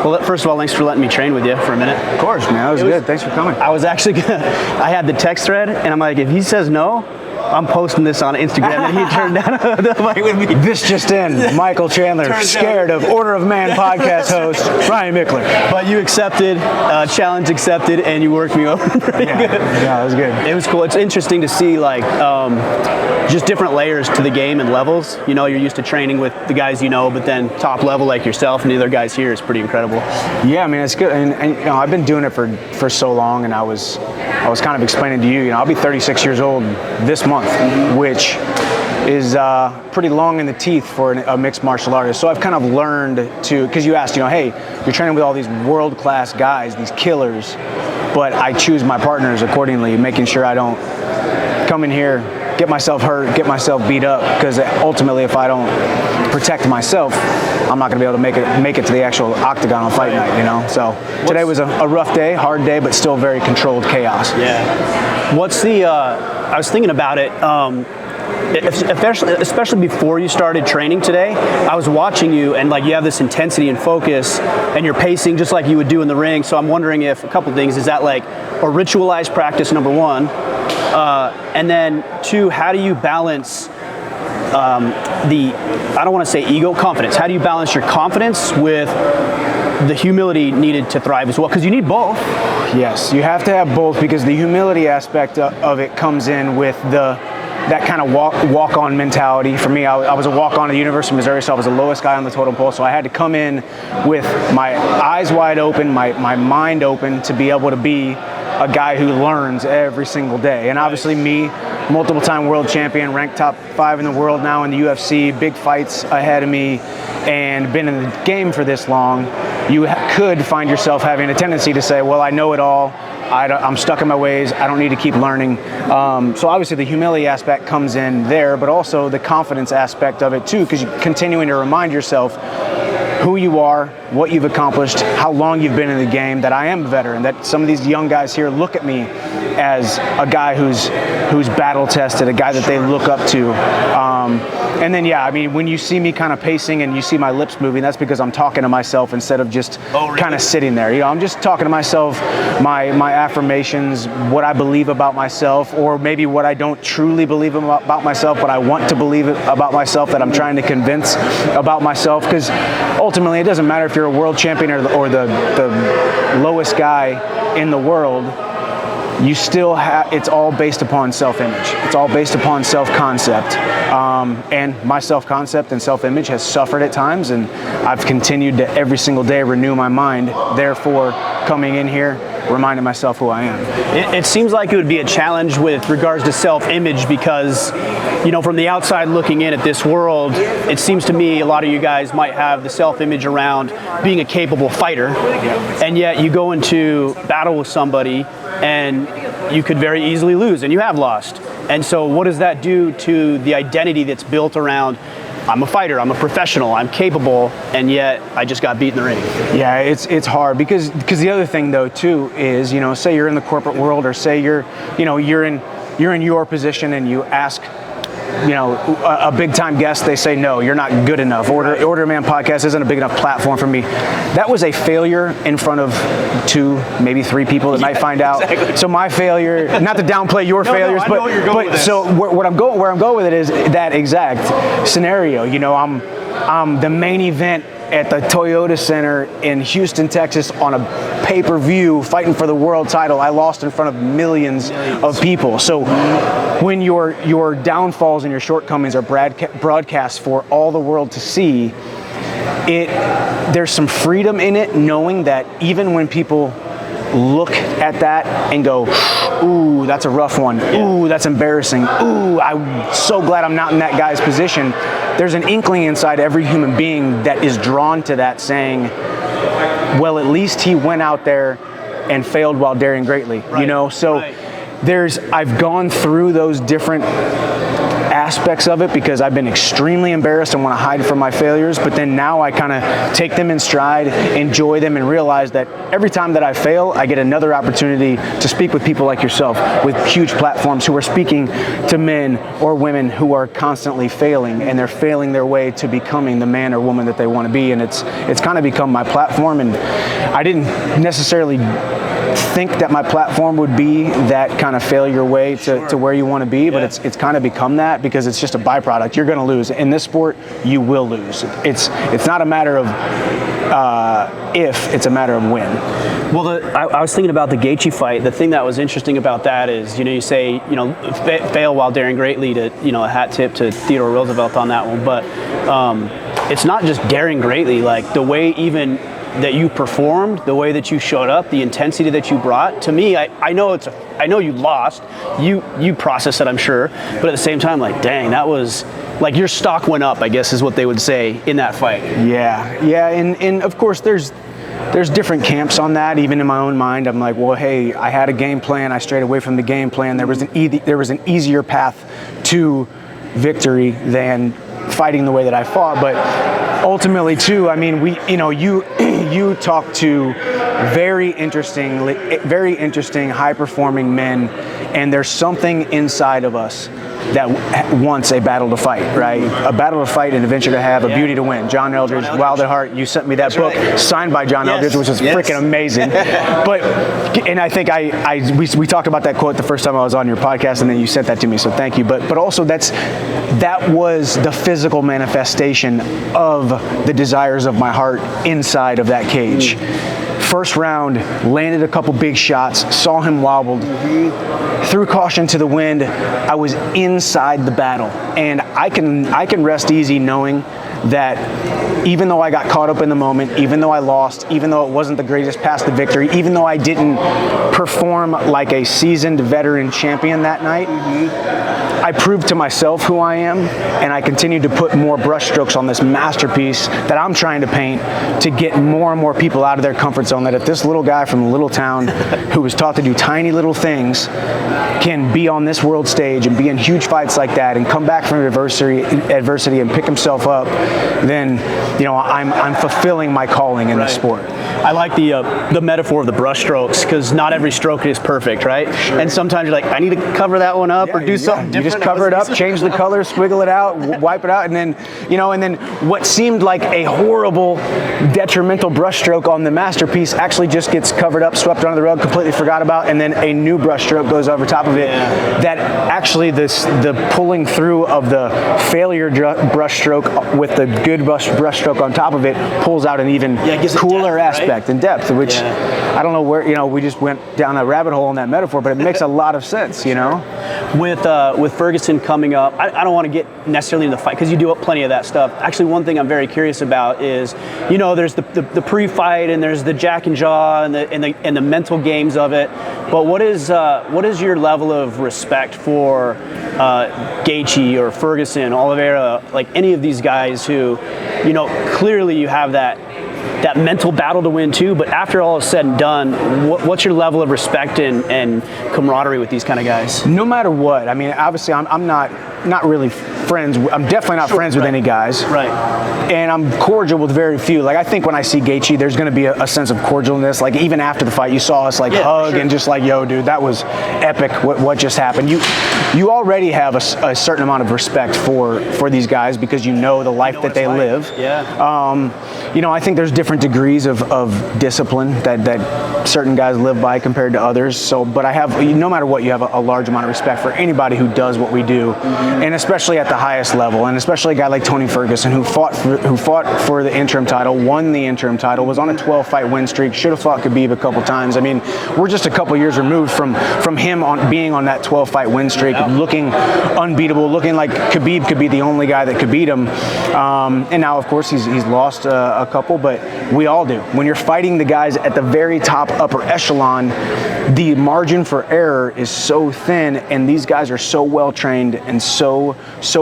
Well, first of all, thanks for letting me train with you for a minute. Of course, man. That was good. Thanks for coming. I was actually I had the text thread, and I'm like, if he says no, I'm posting this on Instagram, and he turned down the mic with me. This just in, Michael Chandler, scared of Order of Man podcast host, Ryan Michler. But you accepted, challenge accepted, and you worked me over pretty good. Yeah, that was good. It was cool. It's interesting to see, like, just different layers to the game and levels. You know, you're used to training with the guys you know, but then top level like yourself and the other guys here is pretty incredible. Yeah, I mean, it's good. And you know, I've been doing it for so long, and I was kind of explaining to you, I'll be 36 years old this month, which is pretty long in the teeth for a mixed martial artist. So I've kind of learned to, because you asked, hey, you're training with all these world-class guys, these killers, but I choose my partners accordingly, making sure I don't come in here, get myself hurt, get myself beat up, because ultimately if I don't protect myself, I'm not going to be able to make it to the actual octagon on fight night, So today was a rough day, hard day, but still very controlled chaos. Yeah. What's I was thinking about it, especially before you started training today, I was watching you, and like you have this intensity and focus, and you're pacing just like you would do in the ring. So I'm wondering if a couple things, is that like a ritualized practice, number one, and then two, how do you balance I don't want to say ego, confidence. How do you balance your confidence with the humility needed to thrive as well? Because you need both. Yes, you have to have both, because the humility aspect of it comes in with that kind of walk-on mentality. For me, I was a walk-on at the University of Missouri, so I was the lowest guy on the totem pole. So I had to come in with my eyes wide open, my mind open, to be able to be a guy who learns every single day. And obviously me, multiple-time world champion, ranked top 5 in the world now in the UFC, big fights ahead of me, and been in the game for this long, you could find yourself having a tendency to say, well, I know it all, I'm stuck in my ways, I don't need to keep learning. So obviously the humility aspect comes in there, but also the confidence aspect of it too, because you're continuing to remind yourself who you are, what you've accomplished, how long you've been in the game, that I am a veteran, that some of these young guys here look at me as a guy who's battle tested, a guy that they look up to. And then, yeah, I mean, when you see me kind of pacing and you see my lips moving, that's because I'm talking to myself instead of just kind of sitting there. I'm just talking to myself, my affirmations, what I believe about myself, or maybe what I don't truly believe about myself, but I want to believe about myself, that I'm trying to convince about myself. Because ultimately, it doesn't matter if you're a world champion or the lowest guy in the world. You still have, it's all based upon self-image. It's all based upon self-concept. And my self-concept and self-image has suffered at times, and I've continued to every single day renew my mind. Therefore, coming in here, reminding myself who I am. It seems like it would be a challenge with regards to self-image, because, from the outside looking in at this world, it seems to me a lot of you guys might have the self-image around being a capable fighter, and yet you go into battle with somebody and you could very easily lose, and you have lost. And so what does that do to the identity that's built around, I'm a fighter, I'm a professional, I'm capable, and yet I just got beat in the ring? Yeah, it's hard, because the other thing though too is, say you're in the corporate world, or say you're in your position, and you ask a big time guest, they say, no, you're not good enough. Order of Man podcast isn't a big enough platform for me. That was a failure in front of 2, maybe 3 people that might find out. Exactly. So my failure, not to downplay your failures, I know where you're going with this. So where I'm going with it is that exact scenario. I'm the main event at the Toyota Center in Houston, Texas, on a pay-per-view, fighting for the world title. I lost in front of millions of people. So when your downfalls and your shortcomings are broadcast for all the world to see, there's some freedom in it, knowing that even when people look at that and go, ooh, that's a rough one, ooh, that's embarrassing, ooh, I'm so glad I'm not in that guy's position, there's an inkling inside every human being that is drawn to that, saying, well, at least he went out there and failed while daring greatly, So I've gone through those different aspects of it because I've been extremely embarrassed and want to hide from my failures, but then now I kind of take them in stride, enjoy them, and realize that every time that I fail, I get another opportunity to speak with people like yourself with huge platforms who are speaking to men or women who are constantly failing, and they're failing their way to becoming the man or woman that they want to be. And it's kind of become my platform, and I didn't necessarily think that my platform would be that kind of failure way to where you want to be, but it's kind of become that because it's just a byproduct. You're going to lose. In this sport, you will lose. It's not a matter of if, it's a matter of when. Well, I was thinking about the Gaethje fight. The thing that was interesting about that is, you say, fail while daring greatly to, a hat tip to Theodore Roosevelt on that one. But it's not just daring greatly. Like the way even that you performed, the way that you showed up, the intensity that you brought. To me, I know you lost. You processed it, I'm sure. But at the same time, like, dang, that was like your stock went up, I guess is what they would say in that fight. Yeah, and of course there's different camps on that. Even in my own mind, I'm like, well, hey, I had a game plan. I strayed away from the game plan. There was an easier path to victory than fighting the way that I fought. But ultimately, too, I mean, you talk to very interesting, high-performing men, and there's something inside of us that wants a battle to fight, right? A battle to fight, an adventure to have, a beauty to win. John Eldridge, Wild at Heart. You sent me that book signed by John Eldridge, which was freaking amazing. And I think we talked about that quote the first time I was on your podcast, and then you sent that to me, so thank you. But also that was the physical manifestation of the desires of my heart inside of that cage. First round, landed a couple big shots, saw him wobbled, threw caution to the wind. I was inside the battle, and I can rest easy knowing that even though I got caught up in the moment, even though I lost, even though it wasn't the greatest path to victory, even though I didn't perform like a seasoned veteran champion that night, I proved to myself who I am, and I continued to put more brushstrokes on this masterpiece that I'm trying to paint to get more and more people out of their comfort zone. That if this little guy from a little town who was taught to do tiny little things can be on this world stage and be in huge fights like that and come back from adversity and pick himself up, then I'm fulfilling my calling in this sport. I like the metaphor of the brushstrokes because not every stroke is perfect, right? Sure. And sometimes you're like, I need to cover that one up or do something different. You just cover it up, change the color, squiggle it out, wipe it out, and then what seemed like a horrible, detrimental brushstroke on the masterpiece actually just gets covered up, swept under the rug, completely forgot about, and then a new brushstroke goes over top of it. Yeah. That actually the pulling through of the failure brushstroke with the good brushstroke on top of it pulls out an even cooler aspect and depth, which I don't know where, we just went down a rabbit hole on that metaphor, but it makes a lot of sense, With Ferguson coming up, I don't want to get necessarily into the fight because you do plenty of that stuff. Actually, one thing I'm very curious about is, there's the pre-fight and there's the jack and jaw and the mental games of it. But what is your level of respect for Gaethje or Ferguson, Oliveira, like any of these guys who, clearly you have that mental battle to win too, but after all is said and done, what's your level of respect and camaraderie with these kind of guys? No matter what, I mean, obviously I'm not really friends. I'm definitely not friends with any guys. Right. And I'm cordial with very few. Like I think when I see Gaethje, there's going to be a sense of cordialness. Like even after the fight, you saw us hug and just like, yo, dude, that was epic. What just happened? You already have a certain amount of respect for these guys because you know the life that they live. Yeah. I think there's different degrees of discipline that certain guys live by compared to others. So, but I have, no matter what, you have a large amount of respect for anybody who does what we do, and especially at the highest level, and especially a guy like Tony Ferguson who fought for the interim title, won the interim title, was on a 12-fight win streak, should have fought Khabib a couple times. I mean, we're just a couple years removed from him being on that 12-fight win streak, looking unbeatable, looking like Khabib could be the only guy that could beat him. And now, of course, he's lost a couple, but we all do. When you're fighting the guys at the very top upper echelon, the margin for error is so thin, and these guys are so well trained and so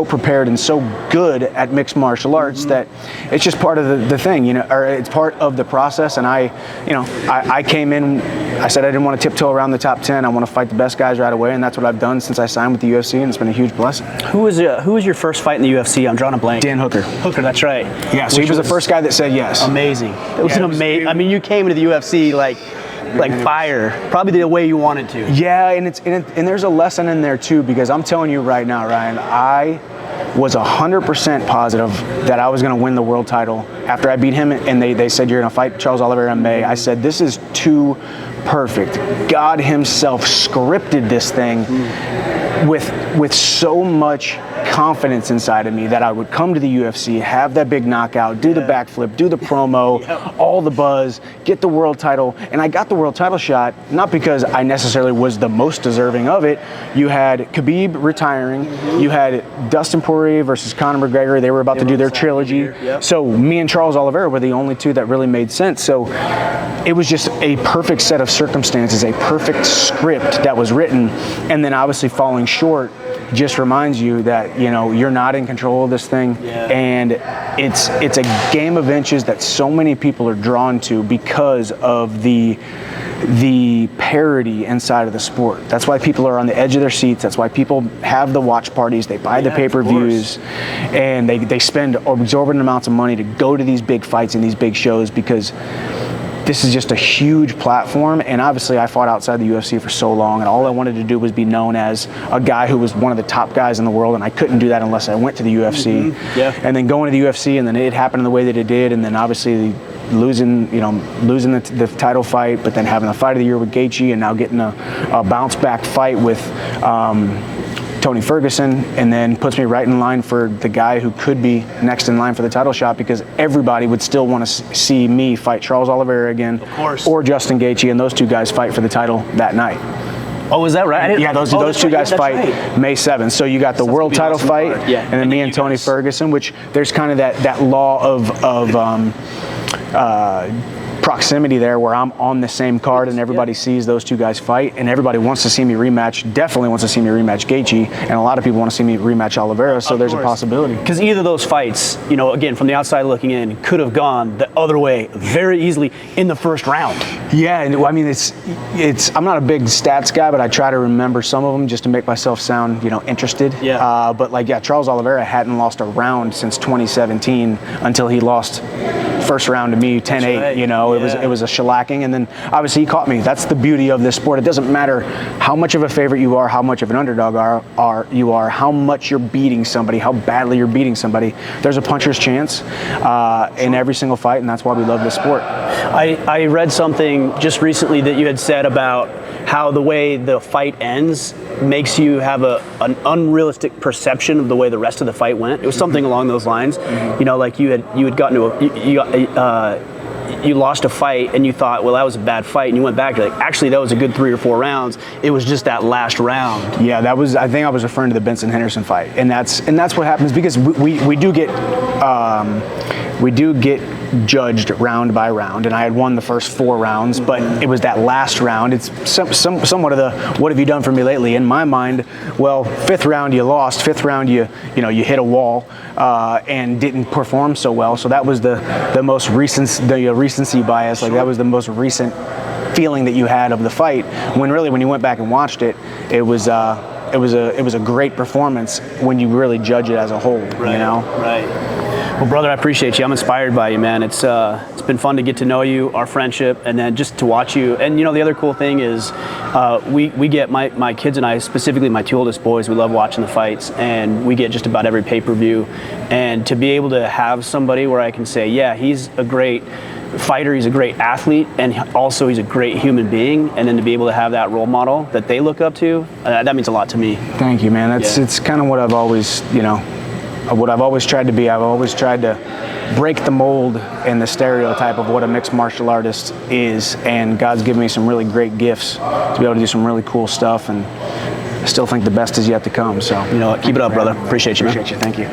prepared and so good at mixed martial arts that it's just part of the thing, or it's part of the process. And I came in, I said I didn't want to tiptoe around the top 10. I want to fight the best guys right away, and that's what I've done since I signed with the UFC, and it's been a huge blessing. Who was your first fight in the UFC? I'm drawing a blank. Dan Hooker. Hooker, that's right. Yeah, so he was the first guy that said yes. Amazing. It was an amazing. I mean, you came into the UFC like fire, probably the way you wanted to. Yeah, and there's a lesson in there too, because I'm telling you right now, Ryan, I was 100% positive that I was going to win the world title after I beat him, and they said you're going to fight Charles Oliveira in May. I said this is too perfect. God himself scripted this thing with so much confidence inside of me that I would come to the UFC, have that big knockout, do the backflip, do the promo, all the buzz, get the world title. And I got the world title shot, not because I necessarily was the most deserving of it. You had Khabib retiring. You had Dustin Poirier versus Conor McGregor. They were about to do their trilogy. So me and Charles Oliveira were the only two that really made sense. So it was just a perfect set of circumstances, a perfect script that was written. And then obviously falling short just reminds you that, you know, you're not in control of this thing. And it's a game of inches that so many people are drawn to because of the parity inside of the sport. That's why people are on the edge of their seats. That's why people have the watch parties. They buy the pay-per-views, and they spend exorbitant amounts of money to go to these big fights and these big shows, because this is just a huge platform. And obviously I fought outside the UFC for so long, and all I wanted to do was be known as a guy who was one of the top guys in the world, and I couldn't do that unless I went to the UFC. And then going to the UFC, and then it happened in the way that it did, and then obviously losing the title fight, but then having the fight of the year with Gaethje, and now getting a bounce back fight with Tony Ferguson, and then puts me right in line for the guy who could be next in line for the title shot, because everybody would still want to see me fight Charles Oliveira again, or Justin Gaethje, and those two guys fight for the title that night. Oh, is that right? Yeah, those two guys fight May 7th. So you got the world title fight, and then me and Tony Ferguson, which there's kind of that law of proximity there, where I'm on the same card and everybody sees those two guys fight, and everybody wants to see me rematch, definitely wants to see me rematch Gaethje, and a lot of people want to see me rematch Oliveira, so there's a possibility. Because either of those fights, you know, again, from the outside looking in, could have gone the other way very easily in the first round. Yeah, and I mean, it's I'm not a big stats guy, but I try to remember some of them just to make myself sound, you know, interested. But like, Charles Oliveira hadn't lost a round since 2017 until he lost first round to me 10-8. You know, it was a shellacking, and then obviously he caught me. That's the beauty of this sport. It doesn't matter how much of a favorite you are, how much of an underdog you are, how much you're beating somebody, how badly you're beating somebody. There's a puncher's chance in every single fight, and that's why we love this sport. I read something just recently that you had said about how the way the fight ends makes you have an unrealistic perception of the way the rest of the fight went. It was something along those lines. You know, like you had gotten to you lost a fight and you thought, well, that was a bad fight, and you went back, you're like, actually that was a good 3 or 4 rounds. It was just that last round. Yeah, I think I was referring to the Benson Henderson fight, and that's what happens, because we do get judged round by round, and I had won the first 4 rounds, but it was that last round. It's somewhat of the what have you done for me lately? In my mind, well, 5th round you lost, 5th round you hit a wall and didn't perform so well. So that was the most recency bias. Like, that was the most recent feeling that you had of the fight. When really, when you went back and watched it, it was a great performance when you really judge it as a whole. Right, you know. Right. Well, brother, I appreciate you. I'm inspired by you, man. It's been fun to get to know you, our friendship, and then just to watch you. And you know, the other cool thing is we get my kids and I, specifically my 2 oldest boys, we love watching the fights, and we get just about every pay-per-view. And to be able to have somebody where I can say, yeah, he's a great fighter, he's a great athlete, and also he's a great human being, and then to be able to have that role model that they look up to, that means a lot to me. Thank you, man. It's kind of what I've always, what I've always tried to be. I've always tried to break the mold and the stereotype of what a mixed martial artist is, and God's given me some really great gifts to be able to do some really cool stuff, and I still think the best is yet to come. So, you know what, keep it up, brother. Appreciate you, man. Appreciate you. Thank you.